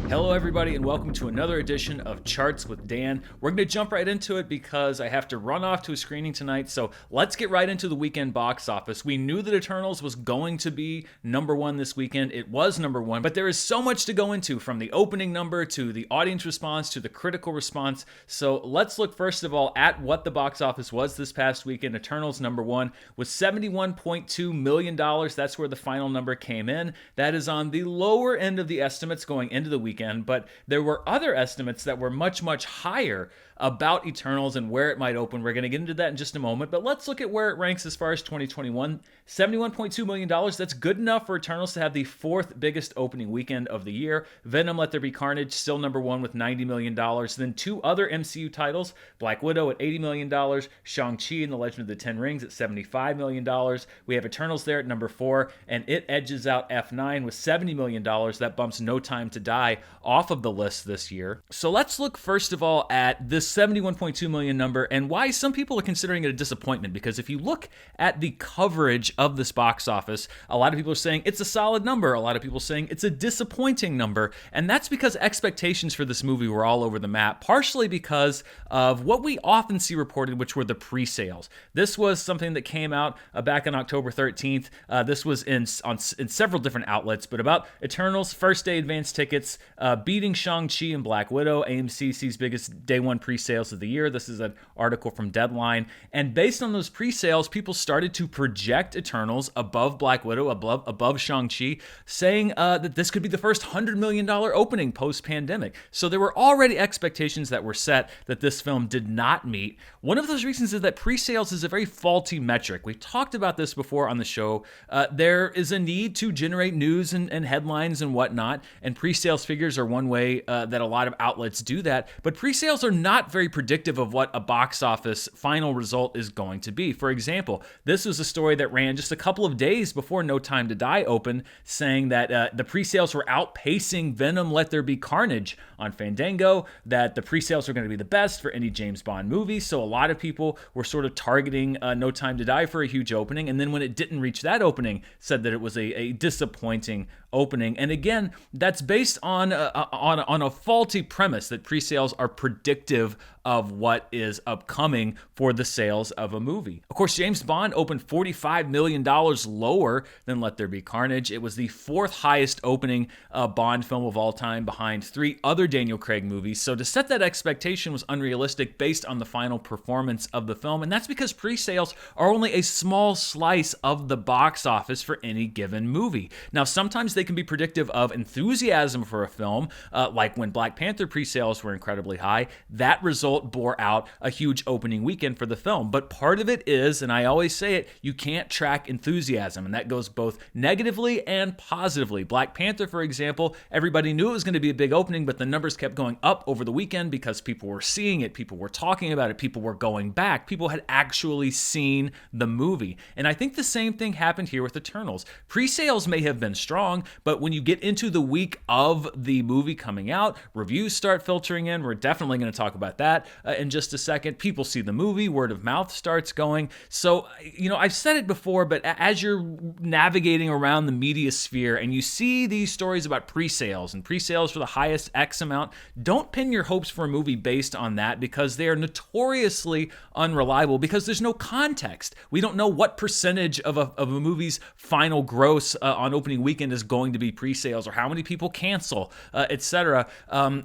Hello, everybody, and welcome to another edition of Charts with Dan. We're going to jump right into it because I have to run off to a screening tonight, so let's get right into the weekend box office. We knew that Eternals was going to be number one this weekend. It was number one, but there is so much to go into, from the opening number to the audience response to the critical response. So let's look first of all at what the box office was this past weekend. Eternals number one was $71.2 million. That's where the final number came in. That is on the lower end of the estimates going into the weekend. But there were other estimates that were much, much higher about Eternals and where it might open. We're going to get into that in just a moment, but let's look at where it ranks as far as 2021. $71.2 million, that's good enough for Eternals to have the fourth biggest opening weekend of the year. Venom, Let There Be Carnage, still number one with $90 million. Then two other MCU titles, Black Widow at $80 million, Shang-Chi and the Legend of the Ten Rings at $75 million. We have Eternals there at number four, and it edges out F9 with $70 million. That bumps No Time to Die off of the list this year. So let's look first of all at this $71.2 million number and why some people are considering it a disappointment, because if you look at the coverage of this box office, a lot of people are saying it's a solid number, a lot of people are saying it's a disappointing number, and that's because expectations for this movie were all over the map, partially because of what we often see reported, which were the pre-sales. This was something that came out back on October 13th. This was in several different outlets, but about Eternals first day advance tickets beating Shang-Chi and Black Widow, AMC's biggest day one pre-sales of the year. This is an article from Deadline. And based on those pre-sales, people started to project Eternals above Black Widow, above Shang-Chi, saying that this could be the first $100 million opening post-pandemic. So there were already expectations that were set that this film did not meet. One of those reasons is that pre-sales is a very faulty metric. We've talked about this before on the show. There is a need to generate news and headlines and whatnot, and pre-sales figures are one way that a lot of outlets do that, but pre-sales are not very predictive of what a box office final result is going to be. For example, this was a story that ran just a couple of days before No Time to Die opened, saying that the pre-sales were outpacing Venom, Let There Be Carnage on Fandango, that the pre-sales were going to be the best for any James Bond movie, so a lot of people were sort of targeting No Time to Die for a huge opening, and then when it didn't reach that opening, said that it was a disappointing opening. And again, that's based on a faulty premise that pre-sales are predictive of what is upcoming for the sales of a movie. Of course, James Bond opened $45 million lower than Let There Be Carnage. It was the fourth highest opening Bond film of all time, behind three other Daniel Craig movies. So to set that expectation was unrealistic based on the final performance of the film, and that's because pre-sales are only a small slice of the box office for any given movie. Now, sometimes they can be predictive of enthusiasm for a film, like when Black Panther pre-sales were incredibly high. That result bore out a huge opening weekend for the film. But part of it is, and I always say it, you can't track enthusiasm, and that goes both negatively and positively. Black Panther, for example, everybody knew it was going to be a big opening, but the numbers kept going up over the weekend because people were seeing it, people were talking about it, people were going back, people had actually seen the movie. And I think the same thing happened here with Eternals. Pre-sales may have been strong, but when you get into the week of the movie coming out, reviews start filtering in. We're definitely going to talk about that in just a second. People see the movie, word of mouth starts going. So, I've said it before, but as you're navigating around the media sphere and you see these stories about pre-sales and pre-sales for the highest X amount, don't pin your hopes for a movie based on that, because they are notoriously unreliable, because there's no context. We don't know what percentage of a movie's final gross on opening weekend is going to be pre-sales, or how many people cancel, etc.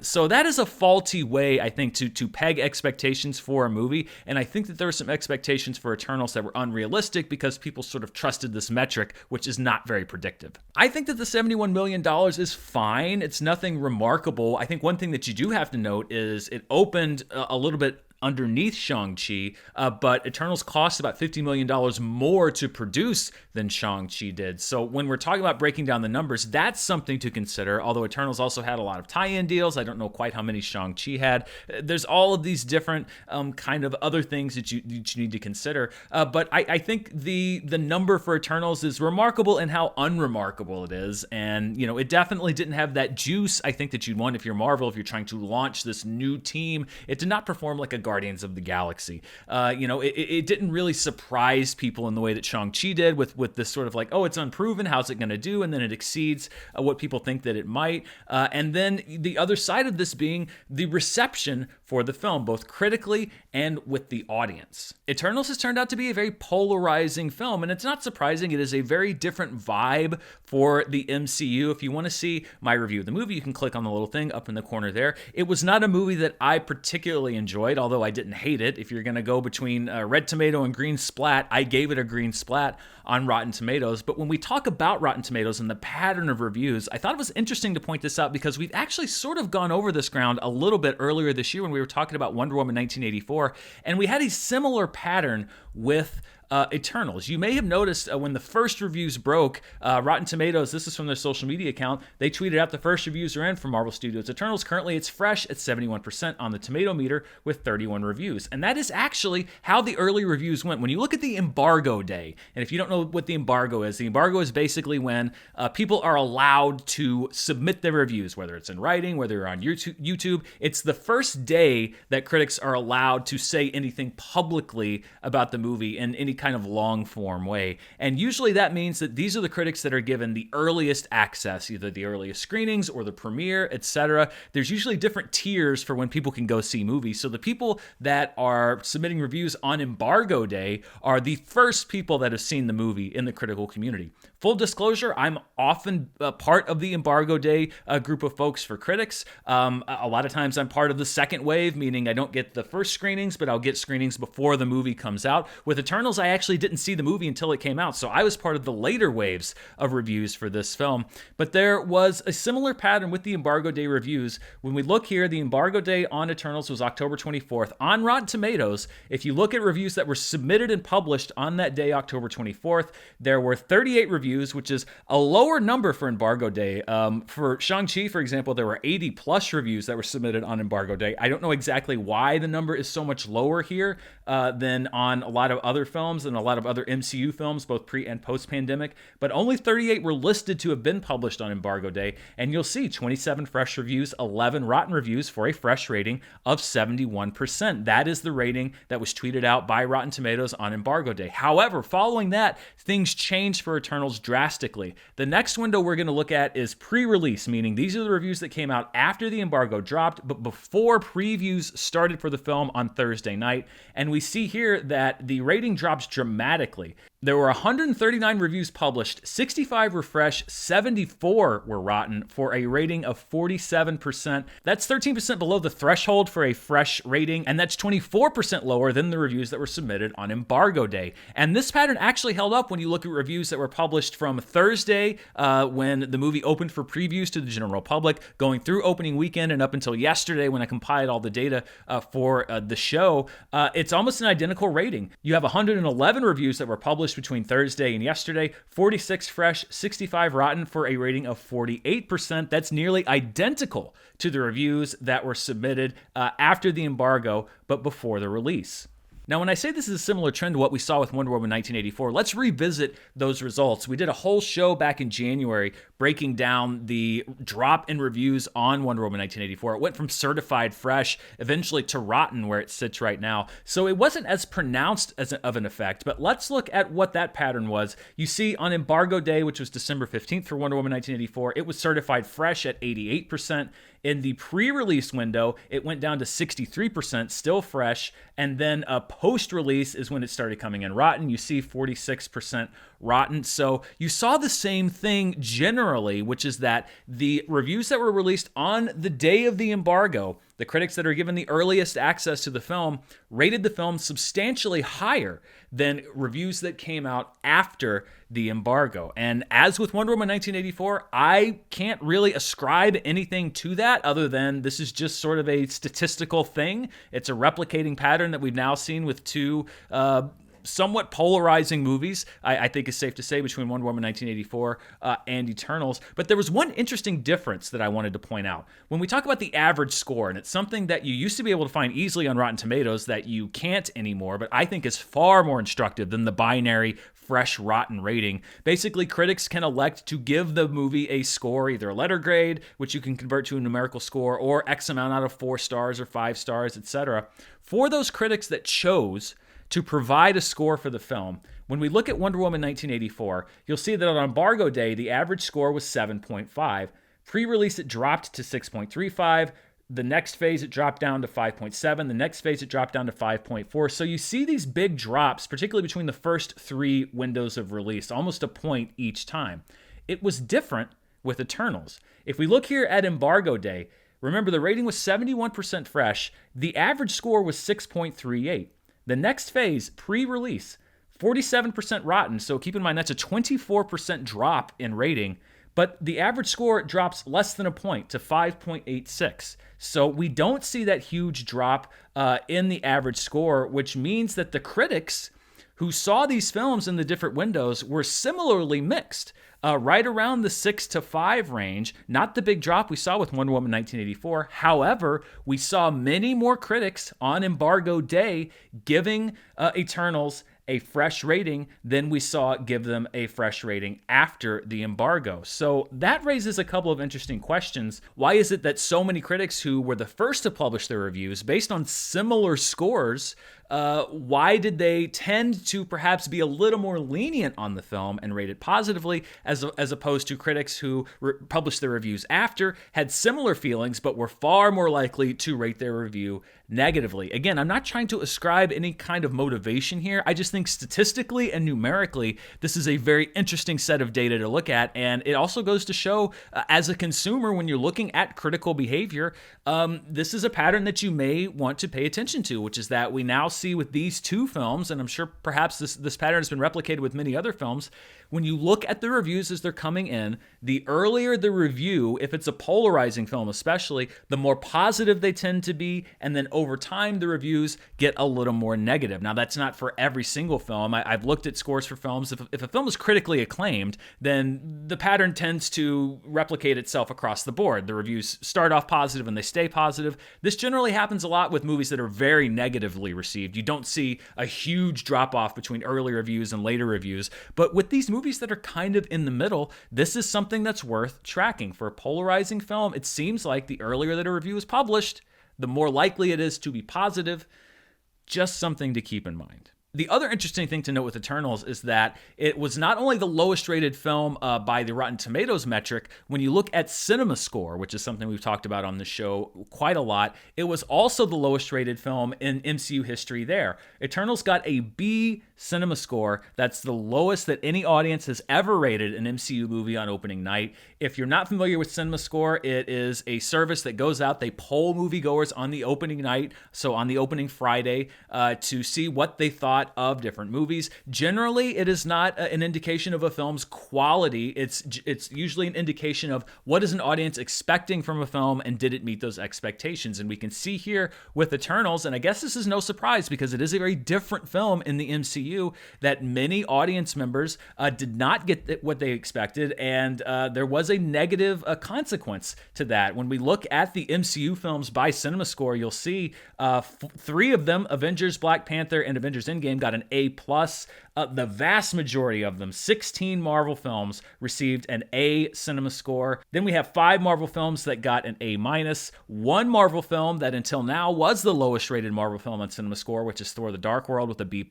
So that is a faulty way, I think, to peg expectations for a movie, and I think that there were some expectations for Eternals that were unrealistic because people sort of trusted this metric, which is not very predictive. I think that the $71 million is fine. It's nothing remarkable. I think one thing that you do have to note is it opened a little bit underneath Shang-Chi, but Eternals cost about $50 million more to produce than Shang-Chi did. So when we're talking about breaking down the numbers, that's something to consider, although Eternals also had a lot of tie-in deals. I don't know quite how many Shang-Chi had. There's all of these different kind of other things that you need to consider, but I think the number for Eternals is remarkable in how unremarkable it is, and it definitely didn't have that juice, I think, that you'd want if you're Marvel, if you're trying to launch this new team. It did not perform like a Guardians of the Galaxy. It didn't really surprise people in the way that Shang-Chi did with this sort of like, oh, it's unproven, how's it going to do? And then it exceeds what people think that it might. And then the other side of this being the reception for the film, both critically and with the audience. Eternals has turned out to be a very polarizing film, and it's not surprising. It is a very different vibe for the MCU. If you want to see my review of the movie, you can click on the little thing up in the corner there. It was not a movie that I particularly enjoyed, although I didn't hate it. If you're going to go between red tomato and green splat, I gave it a green splat on Rotten Tomatoes. But when we talk about Rotten Tomatoes and the pattern of reviews, I thought it was interesting to point this out because we've actually sort of gone over this ground a little bit earlier this year when we were talking about Wonder Woman 1984, and we had a similar pattern with Eternals. You may have noticed when the first reviews broke, Rotten Tomatoes, this is from their social media account, they tweeted out the first reviews are in for Marvel Studios Eternals. Currently, it's fresh at 71% on the tomato meter with 31 reviews. And that is actually how the early reviews went. When you look at the embargo day, and if you don't know what the embargo is basically when people are allowed to submit their reviews, whether it's in writing, whether you're on YouTube. It's the first day that critics are allowed to say anything publicly about the movie in any kind of long form way. And usually that means that these are the critics that are given the earliest access, either the earliest screenings or the premiere, etc. There's usually different tiers for when people can go see movies. So the people that are submitting reviews on embargo day are the first people that have seen the movie in the critical community. Full disclosure, I'm often part of the embargo day group of folks for critics. A lot of times I'm part of the second wave, meaning I don't get the first screenings, but I'll get screenings before the movie comes out. With Eternals, I actually didn't see the movie until it came out, so I was part of the later waves of reviews for this film. But there was a similar pattern with the embargo day reviews. When we look here, the embargo day on Eternals was October 24th. On Rotten Tomatoes, if you look at reviews that were submitted and published on that day, October 24th, there were 38 reviews, which is a lower number for embargo day. For Shang-Chi, for example, there were 80 plus reviews that were submitted on embargo day. I don't know exactly why the number is so much lower here than on a lot of other films and a lot of other MCU films, both pre and post-pandemic, but only 38 were listed to have been published on embargo day, and you'll see 27 fresh reviews, 11 rotten reviews for a fresh rating of 71%. That is the rating that was tweeted out by Rotten Tomatoes on embargo day. However, following that, things changed for Eternals drastically. The next window we're going to look at is pre-release, meaning these are the reviews that came out after the embargo dropped, but before previews started for the film on Thursday night, and we see here that the rating drops dramatically. There were 139 reviews published, 65 were fresh, 74 were rotten for a rating of 47%. That's 13% below the threshold for a fresh rating, and that's 24% lower than the reviews that were submitted on embargo day. And this pattern actually held up when you look at reviews that were published from Thursday when the movie opened for previews to the general public, going through opening weekend and up until yesterday when I compiled all the data for the show. It's almost an identical rating. You have 111 reviews that were published between Thursday and yesterday, 46 fresh, 65 rotten for a rating of 48%. That's nearly identical to the reviews that were submitted after the embargo, but before the release. Now, when I say this is a similar trend to what we saw with Wonder Woman 1984, let's revisit those results. We did a whole show back in January breaking down the drop in reviews on Wonder Woman 1984. It went from certified fresh eventually to rotten where it sits right now. So it wasn't as pronounced of an effect, but let's look at what that pattern was. You see on embargo day, which was December 15th for Wonder Woman 1984, it was certified fresh at 88%. In the pre-release window, it went down to 63%, still fresh, and then post-release is when it started coming in rotten. You see 46% rotten. So you saw the same thing generally, which is that the reviews that were released on the day of the embargo, the critics that are given the earliest access to the film, rated the film substantially higher than reviews that came out after the embargo. And as with Wonder Woman 1984, I can't really ascribe anything to that other than this is just sort of a statistical thing. It's a replicating pattern that we've now seen with two somewhat polarizing movies, I think is safe to say, between Wonder Woman 1984 and Eternals. But there was one interesting difference that I wanted to point out. When we talk about the average score, and it's something that you used to be able to find easily on Rotten Tomatoes that you can't anymore, but I think is far more instructive than the binary fresh, rotten rating. Basically, critics can elect to give the movie a score, either a letter grade, which you can convert to a numerical score, or X amount out of 4 stars or 5 stars, etc. For those critics that chose to provide a score for the film, when we look at Wonder Woman 1984, you'll see that on embargo day, the average score was 7.5. Pre-release, it dropped to 6.35. The next phase, it dropped down to 5.7. The next phase, it dropped down to 5.4. So you see these big drops, particularly between the first 3 windows of release, almost a point each time. It was different with Eternals. If we look here at embargo day, remember the rating was 71% fresh. The average score was 6.38. The next phase, pre-release, 47% rotten. So keep in mind that's a 24% drop in rating. But the average score drops less than a point to 5.86. So we don't see that huge drop in the average score, which means that the critics who saw these films in the different windows were similarly mixed, right around the 6 to 5 range. Not the big drop we saw with Wonder Woman 1984. However, we saw many more critics on embargo day giving Eternals a fresh rating than we saw give them a fresh rating after the embargo. So that raises a couple of interesting questions. Why is it that so many critics who were the first to publish their reviews based on similar scores, why did they tend to perhaps be a little more lenient on the film and rate it positively as opposed to critics who published their reviews after, had similar feelings, but were far more likely to rate their review negatively? Again, I'm not trying to ascribe any kind of motivation here. I just think statistically and numerically, this is a very interesting set of data to look at. And it also goes to show, as a consumer, when you're looking at critical behavior, this is a pattern that you may want to pay attention to, which is that we now see with these 2 films, and I'm sure perhaps this pattern has been replicated with many other films. When you look at the reviews as they're coming in, the earlier the review, if it's a polarizing film especially, the more positive they tend to be, and then over time the reviews get a little more negative. Now, that's not for every single film. I've looked at scores for films. If a film is critically acclaimed, then the pattern tends to replicate itself across the board. The reviews start off positive and they stay positive. This generally happens a lot with movies that are very negatively received. You don't see a huge drop-off between early reviews and later reviews, but with these movies that are kind of in the middle, this is something that's worth tracking. For a polarizing film, it seems like the earlier that a review is published, the more likely it is to be positive. Just something to keep in mind. The other interesting thing to note with Eternals is that it was not only the lowest rated film by the Rotten Tomatoes metric. When you look at CinemaScore, which is something we've talked about on the show quite a lot, it was also the lowest rated film in MCU history there. Eternals got a B CinemaScore. That's the lowest that any audience has ever rated an MCU movie on opening night. If you're not familiar with CinemaScore, it is a service that goes out. They poll moviegoers on the opening night, so on the opening Friday, to see what they thought of different movies. Generally, it is not an indication of a film's quality. It's usually an indication of what is an audience expecting from a film and did it meet those expectations. And we can see here with Eternals, and I guess this is no surprise because it is a very different film in the MCU, that many audience members did not get what they expected, and there was a negative consequence to that. When we look at the MCU films by CinemaScore, you'll see 3 of them, Avengers, Black Panther, and Avengers Endgame, got an A+. The vast majority of them, 16 Marvel films, received an A CinemaScore. Then we have 5 Marvel films that got an A-. 1 Marvel film that until now was the lowest rated Marvel film on CinemaScore, which is Thor: The Dark World with a B+,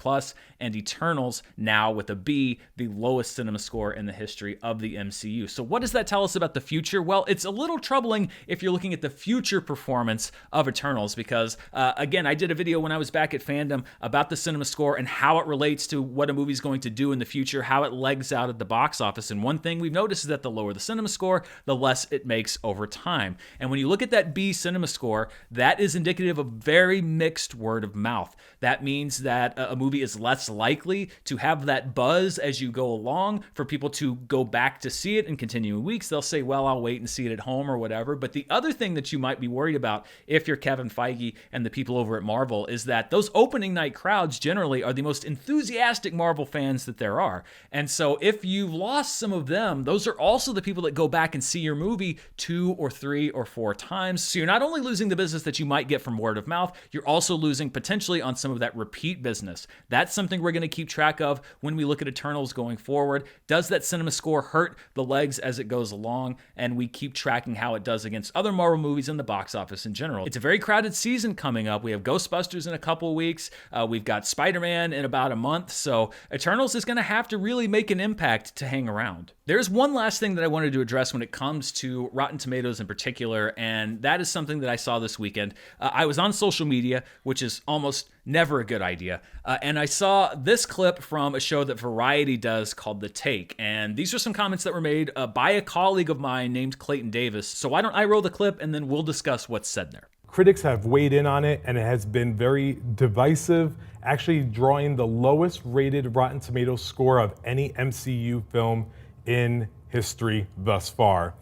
and Eternals now with a B, the lowest CinemaScore in the history of the MCU. So what does that tell us about the future? Well, it's a little troubling if you're looking at the future performance of Eternals because, again, I did a video when I was back at Fandom about the CinemaScore and how it relates to what a movie's going to do in the future, how it legs out at the box office. And one thing we've noticed is that the lower the CinemaScore, the less it makes over time. And when you look at that B CinemaScore, that is indicative of very mixed word of mouth. That means that a movie is less likely to have that buzz as you go along for people to go back to see it in continuing weeks. They'll say, well, I'll wait and see it at home or whatever. But the other thing that you might be worried about if you're Kevin Feige and the people over at Marvel is that those opening night crowds generally generally are the most enthusiastic Marvel fans that there are. And so if you've lost some of them, those are also the people that go back and see your movie 2 or 3 or 4 times. So you're not only losing the business that you might get from word of mouth, you're also losing potentially on some of that repeat business. That's something we're going to keep track of when we look at Eternals going forward. Does that CinemaScore hurt the legs as it goes along? And we keep tracking how it does against other Marvel movies in the box office in general. It's a very crowded season coming up. We have Ghostbusters in a couple of weeks. We've got Spider-Man in about a month. So Eternals is going to have to really make an impact to hang around. There's one last thing that I wanted to address when it comes to Rotten Tomatoes in particular, and that is something that I saw this weekend. I was on social media, which is almost never a good idea, and I saw this clip from a show that Variety does called The Take, and these are some comments that were made by a colleague of mine named Clayton Davis. So why don't I roll the clip, and then we'll discuss what's said there. Critics have weighed in on it, and it has been very divisive, actually drawing the lowest rated Rotten Tomatoes score of any MCU film in history thus far.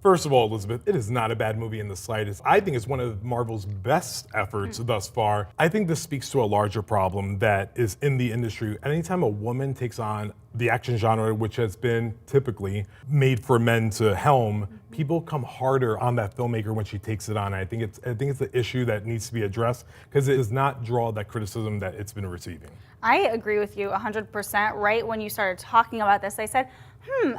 First of all, Elizabeth, it is not a bad movie in the slightest. I think it's one of Marvel's best efforts thus far. I think this speaks to a larger problem that is in the industry. Anytime a woman takes on the action genre, which has been typically made for men to helm, people come harder on that filmmaker when she takes it on. I think it's an issue that needs to be addressed because it does not draw that criticism that it's been receiving. I agree with you 100%. Right when you started talking about this, I said,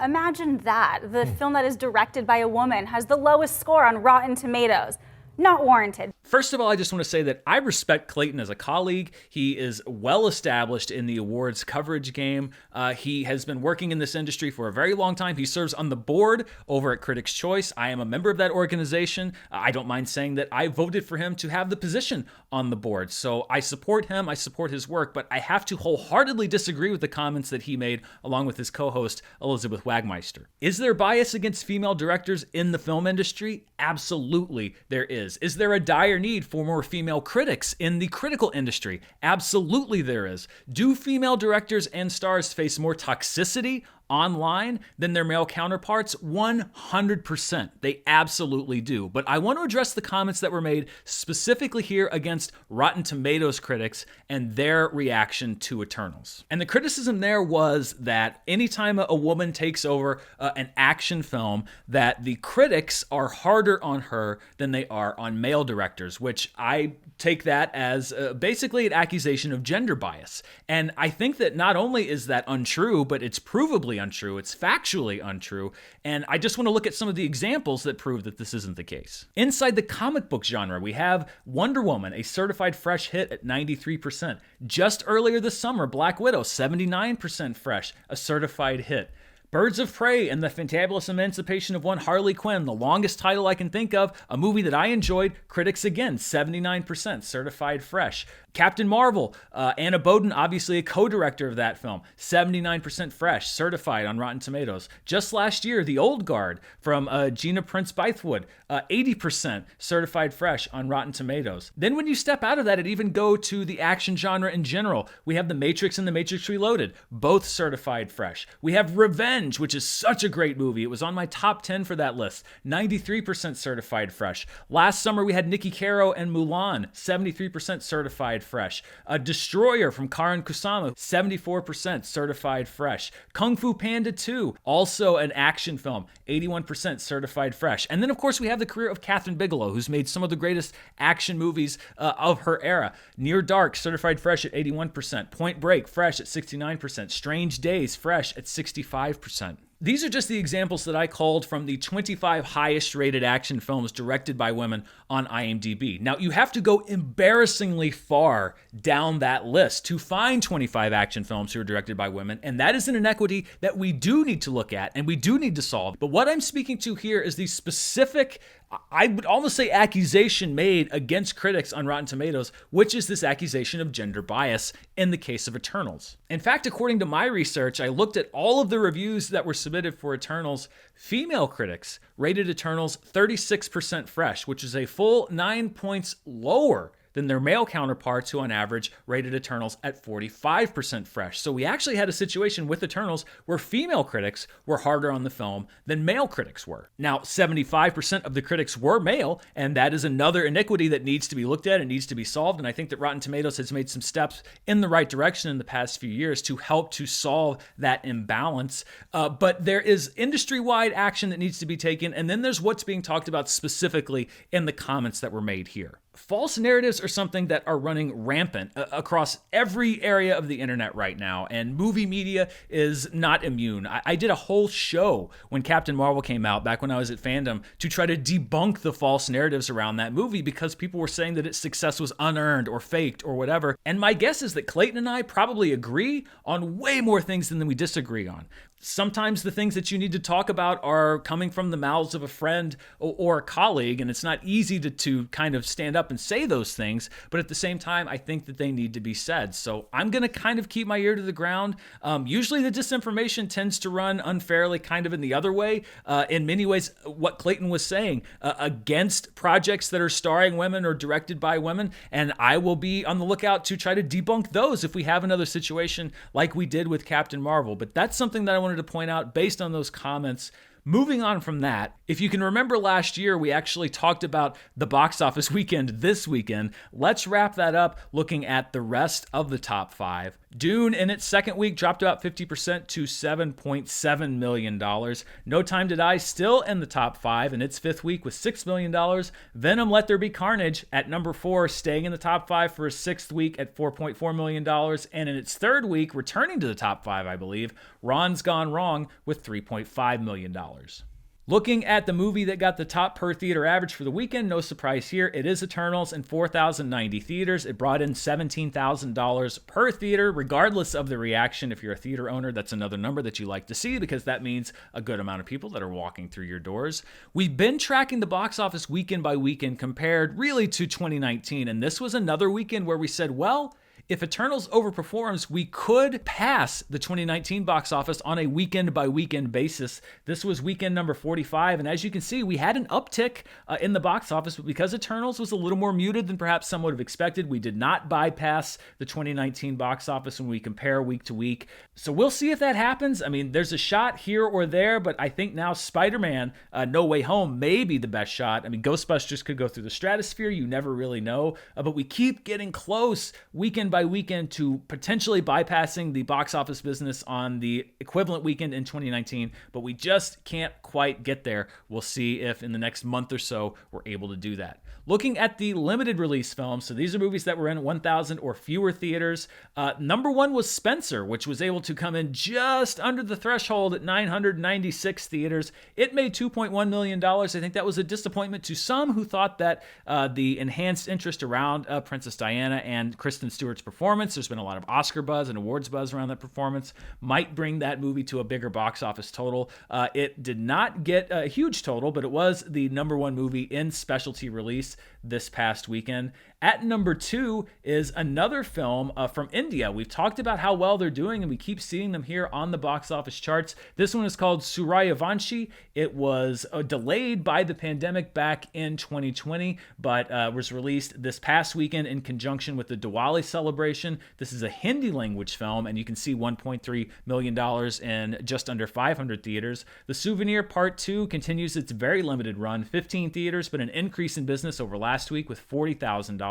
imagine that. The film that is directed by a woman has the lowest score on Rotten Tomatoes. Not warranted. First of all, I just want to say that I respect Clayton as a colleague. He is well established in the awards coverage game. He has been working in this industry for a very long time. He serves on the board over at Critics' Choice. I am a member of that organization. I don't mind saying that I voted for him to have the position on the board. So I support him. I support his work, but I have to wholeheartedly disagree with the comments that he made along with his co-host, Elizabeth Wagmeister. Is there bias against female directors in the film industry? Absolutely, there is. Is there a dire need for more female critics in the critical industry? Absolutely there is. Do female directors and stars face more toxicity online than their male counterparts? 100%. They absolutely do. But I want to address the comments that were made specifically here against Rotten Tomatoes critics and their reaction to Eternals. And the criticism there was that anytime a woman takes over an action film, that the critics are harder on her than they are on male directors, which I take that as basically an accusation of gender bias. And I think that not only is that untrue, but it's provably untrue. It's factually untrue. And I just want to look at some of the examples that prove that this isn't the case. Inside the comic book genre, we have Wonder Woman, a certified fresh hit at 93%. Just earlier this summer, Black Widow, 79% fresh, a certified hit. Birds of Prey and the Fantabulous Emancipation of One Harley Quinn, the longest title I can think of, a movie that I enjoyed, critics again, 79% certified fresh. Captain Marvel, Anna Boden, obviously a co-director of that film, 79% fresh, certified on Rotten Tomatoes. Just last year, The Old Guard from Gina Prince Bythewood, 80% certified fresh on Rotten Tomatoes. Then when you step out of that and even go to the action genre in general, we have The Matrix and The Matrix Reloaded, both certified fresh. We have Revenge, which is such a great movie. It was on my top 10 for that list, 93% certified fresh. Last summer, we had Nikki Caro and Mulan, 73% certified fresh. A Destroyer from Karan Kusama, 74% certified fresh. Kung Fu Panda 2, also an action film, 81% certified fresh. And then, of course, we have the career of Kathryn Bigelow, who's made some of the greatest action movies of her era. Near Dark, certified fresh at 81%. Point Break, fresh at 69%. Strange Days, fresh at 65%. These are just the examples that I called from the 25 highest rated action films directed by women on IMDb. Now, you have to go embarrassingly far down that list to find 25 action films who are directed by women, and that is an inequity that we do need to look at and we do need to solve. But what I'm speaking to here is the specific, I would almost say, accusation made against critics on Rotten Tomatoes, which is this accusation of gender bias in the case of Eternals. In fact, according to my research, I looked at all of the reviews that were submitted for Eternals. Female critics rated Eternals 36% fresh, which is a full 9 points lower than their male counterparts, who on average rated Eternals at 45% fresh. So we actually had a situation with Eternals where female critics were harder on the film than male critics were. Now, 75% of the critics were male, and that is another iniquity that needs to be looked at and needs to be solved. And I think that Rotten Tomatoes has made some steps in the right direction in the past few years to help to solve that imbalance. But there is industry-wide action that needs to be taken, and then there's what's being talked about specifically in the comments that were made here. False narratives are something that are running rampant across every area of the internet right now, and movie media is not immune. I did a whole show when Captain Marvel came out, back when I was at Fandom, to try to debunk the false narratives around that movie because people were saying that its success was unearned or faked or whatever. And my guess is that Clayton and I probably agree on way more things than we disagree on. Sometimes the things that you need to talk about are coming from the mouths of a friend or a colleague, and it's not easy to kind of stand up and say those things, but at the same time, I think that they need to be said. So I'm going to kind of keep my ear to the ground. Usually the disinformation tends to run unfairly kind of in the other way. In many ways, what Clayton was saying, against projects that are starring women or directed by women, and I will be on the lookout to try to debunk those if we have another situation like we did with Captain Marvel. But that's something that I want to point out based on those comments. Moving on from that, if you can remember last year, we actually talked about the box office weekend this weekend. Let's wrap that up looking at the rest of the top 5. Dune, in its second week, dropped about 50% to $7.7 million. No Time to Die, still in the top 5 in its fifth week with $6 million. Venom, Let There Be Carnage at number 4, staying in the top 5 for a sixth week at $4.4 million. And in its third week, returning to the top 5, I believe, Ron's Gone Wrong with $3.5 million. Looking at the movie that got the top per theater average for the weekend, no surprise here, it is Eternals in 4,090 theaters. It brought in $17,000 per theater, regardless of the reaction. If you're a theater owner, that's another number that you like to see because that means a good amount of people that are walking through your doors. We've been tracking the box office weekend by weekend compared really to 2019, and this was another weekend where we said, well, if Eternals overperforms, we could pass the 2019 box office on a weekend-by-weekend basis. This was weekend number 45, and as you can see, we had an uptick in the box office, but because Eternals was a little more muted than perhaps some would have expected, we did not bypass the 2019 box office when we compare week to week. So we'll see if that happens. I mean, there's a shot here or there, but I think now Spider-Man No Way Home may be the best shot. I mean, Ghostbusters could go through the stratosphere. You never really know, but we keep getting close weekend by weekend to potentially bypassing the box office business on the equivalent weekend in 2019, but we just can't quite get there. We'll see if in the next month or so we're able to do that. Looking at the limited release films, so these are movies that were in 1,000 or fewer theaters. Number 1 was Spencer, which was able to come in just under the threshold at 996 theaters. It made $2.1 million. I think that was a disappointment to some who thought that the enhanced interest around Princess Diana and Kristen Stewart's performance, there's been a lot of Oscar buzz and awards buzz around that performance, might bring that movie to a bigger box office total. It did not get a huge total, but it was the number 1 movie in specialty release this past weekend. At number 2 is another film from India. We've talked about how well they're doing, and we keep seeing them here on the box office charts. This one is called Suryavanshi. It was delayed by the pandemic back in 2020, but was released this past weekend in conjunction with the Diwali celebration. This is a Hindi language film, and you can see $1.3 million in just under 500 theaters. The Souvenir Part 2 continues its very limited run, 15 theaters, but an increase in business over last week with $40,000.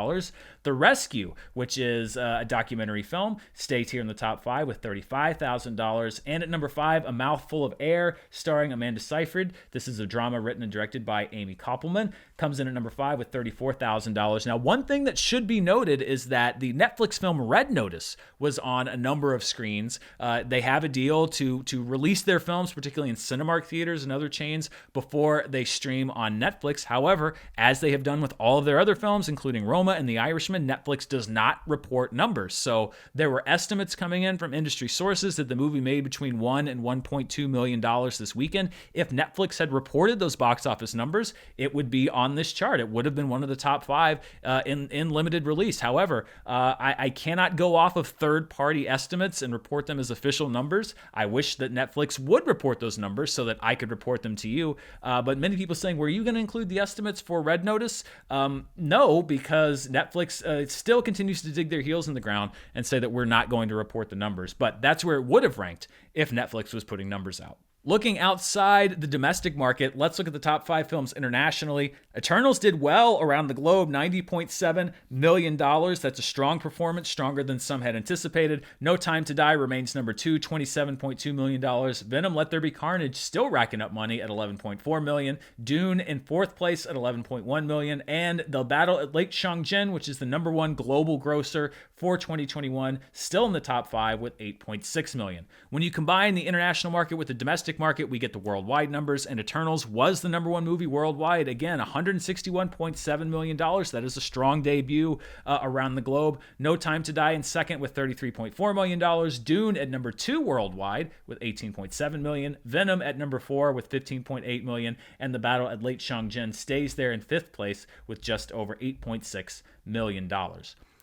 The Rescue, which is a documentary film, stays here in the top 5 with $35,000. And at number 5, A Mouthful of Air, starring Amanda Seyfried. This is a drama written and directed by Amy Koppelman. Comes in at number 5 with $34,000. Now, one thing that should be noted is that the Netflix film Red Notice was on a number of screens. They have a deal to release their films, particularly in Cinemark theaters and other chains, before they stream on Netflix. However, as they have done with all of their other films, including Roma and The Irishman, Netflix does not report numbers. So there were estimates coming in from industry sources that the movie made between $1 and $1.2 million this weekend. If Netflix had reported those box office numbers, it would be on this chart. It would have been one of the top 5 in limited release. However, I I cannot go off of third-party estimates and report them as official numbers. I wish that Netflix would report those numbers so that I could report them to you. But many people saying, were you going to include the estimates for Red Notice? No, because Netflix still continues to dig their heels in the ground and say that we're not going to report the numbers. But that's where it would have ranked if Netflix was putting numbers out. Looking outside the domestic market, let's look at the top 5 films internationally. Eternals did well around the globe, $90.7 million. That's a strong performance, stronger than some had anticipated. No Time to Die remains number 2, $27.2 million. Venom: Let There Be Carnage still racking up money at $11.4 million. Dune in 4th place at $11.1 million. And The Battle at Lake Changjin, which is the number 1 global grosser for 2021, still in the top 5 with $8.6 million. When you combine the international market with the domestic market, we get the worldwide numbers, and Eternals was the number 1 movie worldwide. Again, $161.7 million. That is a strong debut around the globe. No Time to Die in 2nd with $33.4 million. Dune at number 2 worldwide with $18.7 million. Venom at number 4 with $15.8 million. And The Battle at Lake Changjin stays there in 5th place with just over $8.6 million.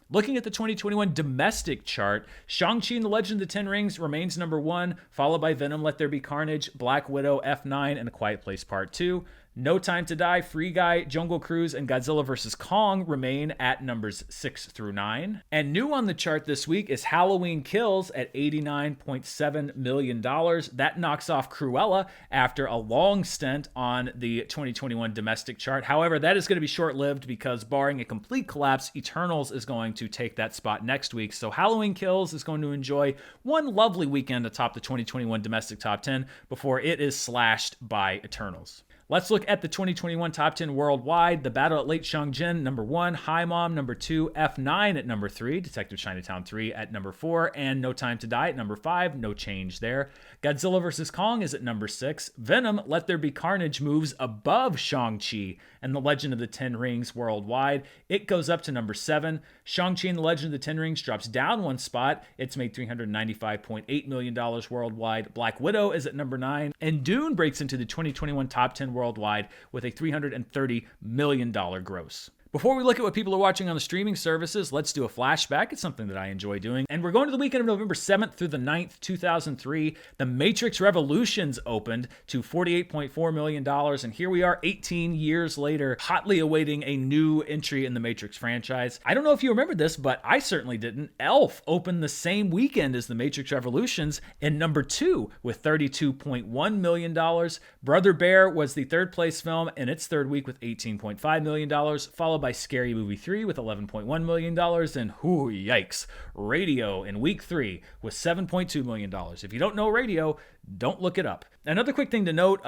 Looking at the 2021 domestic chart, Shang-Chi and the Legend of the Ten Rings remains number 1, followed by Venom: Let There Be Carnage, Black Widow, F9, and A Quiet Place Part 2. No Time to Die, Free Guy, Jungle Cruise, and Godzilla vs. Kong remain at numbers 6 through 9. And new on the chart this week is Halloween Kills at $89.7 million. That knocks off Cruella after a long stint on the 2021 domestic chart. However, that is going to be short-lived because barring a complete collapse, Eternals is going to take that spot next week. So Halloween Kills is going to enjoy one lovely weekend atop the 2021 domestic top 10 before it is slashed by Eternals. Let's look at the 2021 top 10 worldwide. The Battle at Lake Changjin, number 1. Hi Mom, number 2. F9 at number 3. Detective Chinatown 3 at number 4. And No Time to Die at number 5. No change there. Godzilla vs. Kong is at number 6. Venom: Let There Be Carnage moves above Shang-Chi and the Legend of the Ten Rings worldwide. It goes up to number 7. Shang-Chi and the Legend of the Ten Rings drops down 1 spot. It's made $395.8 million worldwide. Black Widow is at number 9. And Dune breaks into the 2021 top 10 worldwide with a $330 million gross. Before we look at what people are watching on the streaming services, let's do a flashback. It's something that I enjoy doing. And we're going to the weekend of November 7th through the 9th, 2003. The Matrix Revolutions opened to $48.4 million. And here we are 18 years later, hotly awaiting a new entry in the Matrix franchise. I don't know if you remember this, but I certainly didn't. Elf opened the same weekend as the Matrix Revolutions in number 2 with $32.1 million. Brother Bear was the 3rd place film in its 3rd week with $18.5 million, followed by Scary Movie 3 with $11.1 million, and yikes, Radio in week 3 with $7.2 million. If you don't know Radio, don't look it up. Another quick thing to note,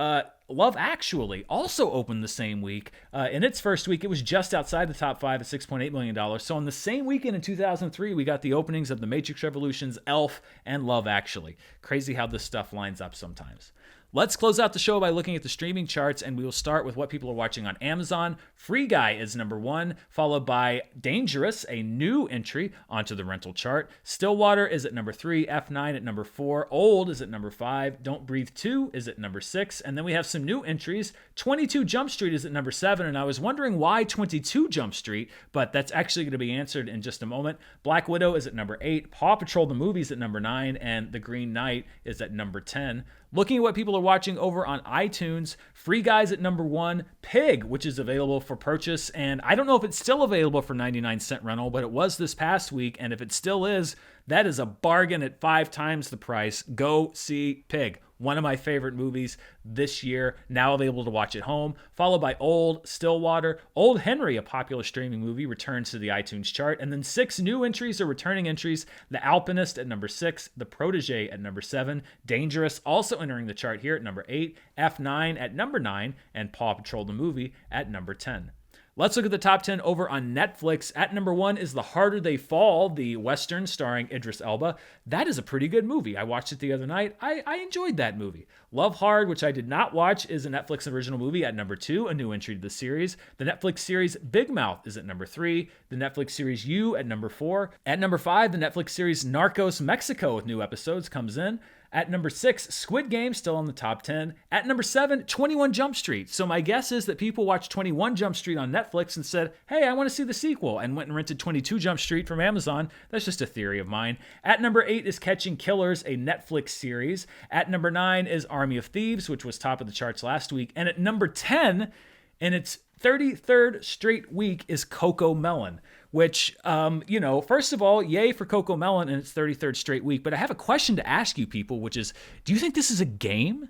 Love Actually also opened the same week. In its first week, it was just outside the top 5 at $6.8 million. So on the same weekend in 2003, we got the openings of The Matrix Revolutions, Elf, and Love Actually. Crazy how this stuff lines up sometimes. Let's close out the show by looking at the streaming charts, and we will start with what people are watching on Amazon. Free Guy is number 1, followed by Dangerous, a new entry onto the rental chart. Stillwater is at number 3, F9 at number 4, Old is at number 5, Don't Breathe 2 is at number 6, and then we have some new entries. 22 Jump Street is at number 7, and I was wondering why 22 Jump Street, but that's actually going to be answered in just a moment. Black Widow is at number 8, Paw Patrol the Movie is at number 9, and The Green Knight is at number 10. Looking at what people are watching over on iTunes, Free Guy's at number 1, Pig, which is available for purchase, and I don't know if it's still available for 99-cent rental, but it was this past week, and if it still is, that is a bargain at 5 times the price. Go see Pig. One of my favorite movies this year, now available to watch at home, followed by Old, Stillwater. Old Henry, a popular streaming movie, returns to the iTunes chart, and then 6 new entries or returning entries. The Alpinist at number 6, The Protege at number 7, Dangerous also entering the chart here at number 8, F9 at number 9, and Paw Patrol the Movie at number 10. Let's look at the top 10 over on Netflix. At number 1 is The Harder They Fall, the Western starring Idris Elba. That is a pretty good movie. I watched it the other night. I enjoyed that movie. Love Hard, which I did not watch, is a Netflix original movie at number 2, a new entry to the series. The Netflix series Big Mouth is at number 3. The Netflix series You at number 4. At number 5, the Netflix series Narcos Mexico with new episodes comes in. At number 6, Squid Game, still on the top 10. At number 7, 21 Jump Street. So my guess is that people watched 21 Jump Street on Netflix and said, hey, I want to see the sequel, and went and rented 22 Jump Street from Amazon. That's just a theory of mine. At number 8 is Catching Killers, a Netflix series. At number 9 is Army of Thieves, which was top of the charts last week. And at number 10, in its 33rd straight week, is Coco Melon, which, first of all, yay for Coco Melon in its 33rd straight week. But I have a question to ask you people, which is, do you think this is a game?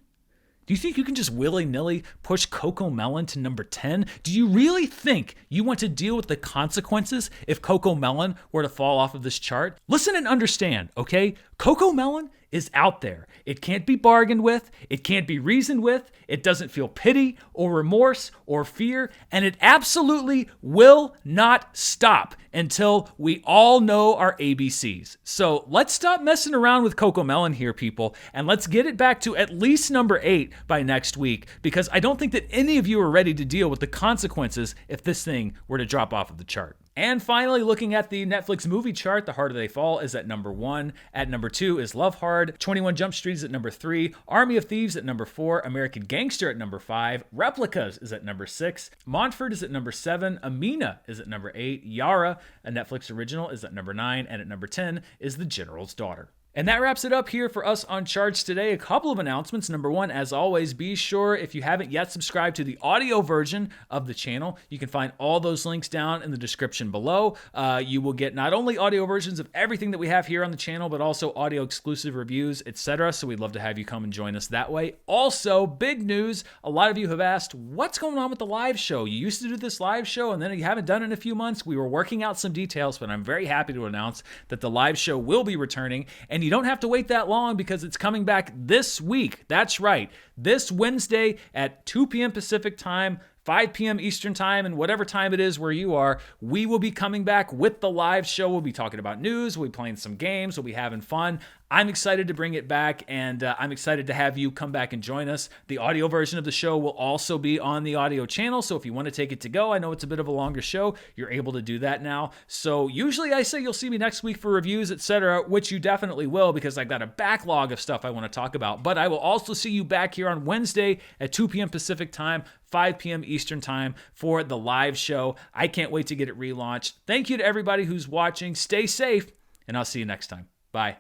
Do you think you can just willy-nilly push Coco Melon to number 10? Do you really think you want to deal with the consequences if Coco Melon were to fall off of this chart? Listen and understand, okay? Coco Melon is out there. It can't be bargained with. It can't be reasoned with. It doesn't feel pity or remorse or fear. And it absolutely will not stop until we all know our ABCs. So let's stop messing around with Coco Melon here, people, and let's get it back to at least number 8 by next week, because I don't think that any of you are ready to deal with the consequences if this thing were to drop off of the chart. And finally, looking at the Netflix movie chart, The Harder They Fall is at number 1. At number 2 is Love Hard. 21 Jump Street is at number 3. Army of Thieves at number 4. American Gangster at number 5. Replicas is at number 6. Montford is at number 7. Amina is at number 8. Yara, a Netflix original, is at number 9. And at number 10 is The General's Daughter. And that wraps it up here for us on Charts today. A couple of announcements. Number 1, as always, be sure, if you haven't yet subscribed to the audio version of the channel, you can find all those links down in the description below. You will get not only audio versions of everything that we have here on the channel, but also audio exclusive reviews, etc. So we'd love to have you come and join us that way. Also, big news, a lot of you have asked, what's going on with the live show? You used to do this live show and then you haven't done it in a few months. We were working out some details, but I'm very happy to announce that the live show will be returning, and you don't have to wait that long because it's coming back this week. That's right. This Wednesday at 2 p.m. Pacific time, 5 p.m. Eastern time, and whatever time it is where you are, we will be coming back with the live show. We'll be talking about news. We'll be playing some games. We'll be having fun. I'm excited to bring it back, and I'm excited to have you come back and join us. The audio version of the show will also be on the audio channel, so if you want to take it to go, I know it's a bit of a longer show, you're able to do that now. So usually I say you'll see me next week for reviews, etc., which you definitely will, because I've got a backlog of stuff I want to talk about. But I will also see you back here on Wednesday at 2 p.m. Pacific time, 5 p.m. Eastern time for the live show. I can't wait to get it relaunched. Thank you to everybody who's watching. Stay safe, and I'll see you next time. Bye.